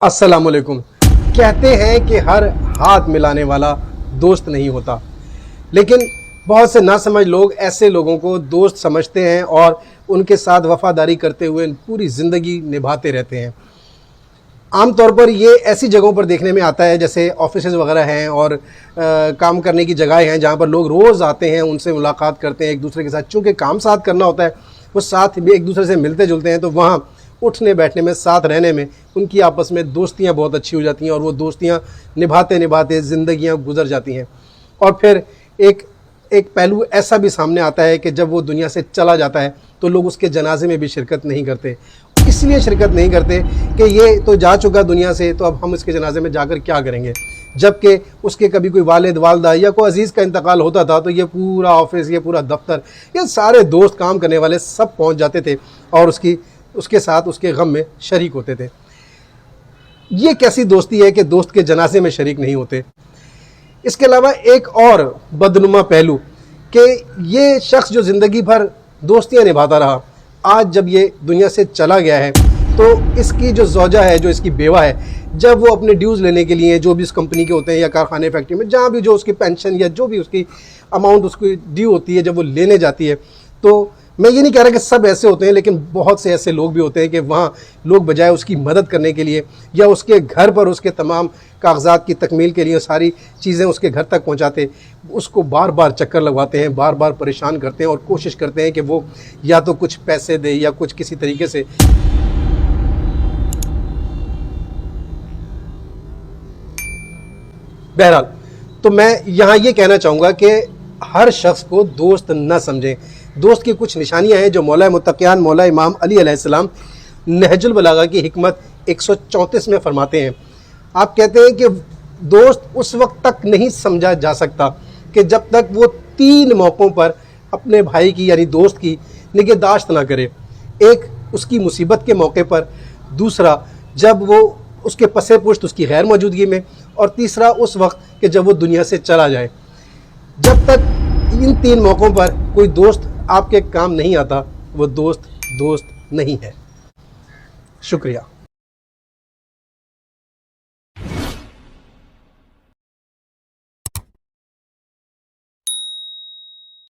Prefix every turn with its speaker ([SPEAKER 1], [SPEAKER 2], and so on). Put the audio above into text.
[SPEAKER 1] अस्सलाम वालेकुम। कहते हैं कि हर हाथ मिलाने वाला दोस्त नहीं होता, लेकिन बहुत से नासमझ लोग ऐसे लोगों को दोस्त समझते हैं और उनके साथ वफादारी करते हुए पूरी ज़िंदगी निभाते रहते हैं। आम तौर पर ये ऐसी जगहों पर देखने में आता है जैसे ऑफिसेज़ वगैरह हैं और काम करने की जगहें हैं जहाँ पर लोग रोज़ आते हैं, उनसे मुलाकात करते हैं एक दूसरे के साथ। चूँकि काम साथ करना होता है, वो साथ भी एक दूसरे से मिलते जुलते हैं, तो वहाँ उठने बैठने में, साथ रहने में उनकी आपस में दोस्तियाँ बहुत अच्छी हो जाती हैं और वो दोस्तियाँ निभाते निभाते ज़िंदगियाँ गुजर जाती हैं। और फिर एक पहलू ऐसा भी सामने आता है कि जब वो दुनिया से चला जाता है तो लोग उसके जनाजे में भी शिरकत नहीं करते। इसलिए शिरकत नहीं करते कि ये तो जा चुका दुनिया से, तो अब हम इसके जनाजे में जाकर क्या करेंगे। जबकि उसके कभी कोई वालिद वालदा या कोई अजीज़ का इंतकाल होता था तो ये पूरा ऑफिस, ये पूरा दफ्तर, ये सारे दोस्त, काम करने वाले सब पहुंच जाते थे और उसके साथ उसके गम में शरीक होते थे। ये कैसी दोस्ती है कि दोस्त के जनाजे में शरीक नहीं होते। इसके अलावा एक और बदनुमा पहलू कि ये शख्स जो ज़िंदगी भर दोस्तियाँ निभाता रहा, आज जब ये दुनिया से चला गया है तो इसकी जो ज़ौजा है, जो इसकी बेवा है, जब वो अपने ड्यूज़ लेने के लिए जो भी उस कंपनी के होते हैं या कारखाने फैक्ट्री में जहाँ भी जो उसकी पेंशन या जो भी उसकी अमाउंट उसकी ड्यू होती है, जब वो लेने जाती है, तो मैं ये नहीं कह रहा कि सब ऐसे होते हैं, लेकिन बहुत से ऐसे लोग भी होते हैं कि वहाँ लोग बजाय उसकी मदद करने के लिए या उसके घर पर उसके तमाम कागजात की तकमील के लिए सारी चीज़ें उसके घर तक पहुँचाते, उसको बार बार चक्कर लगवाते हैं, बार बार परेशान करते हैं और कोशिश करते हैं कि वो या तो कुछ पैसे दे या कुछ किसी तरीके से। बहरहाल, तो मैं यहाँ ये कहना चाहूँगा कि हर शख्स को दोस्त न समझें। दोस्त की कुछ निशानियां हैं जो मौला मुत्तकियान मौला इमाम अली अलैहिस्सलाम नहजुल बलागा की हिकमत 134 में फरमाते हैं। आप कहते हैं कि दोस्त उस वक्त तक नहीं समझा जा सकता कि जब तक वो 3 मौक़ों पर अपने भाई की यानी दोस्त की निगहदाश्त ना करे। एक, उसकी मुसीबत के मौके पर, दूसरा जब वो उसके पसे पुश्त उसकी गैर मौजूदगी में, और तीसरा उस वक्त कि जब वो दुनिया से चला जाए। जब तक इन 3 मौक़ों पर कोई दोस्त आपके काम नहीं आता, वो दोस्त नहीं है। शुक्रिया।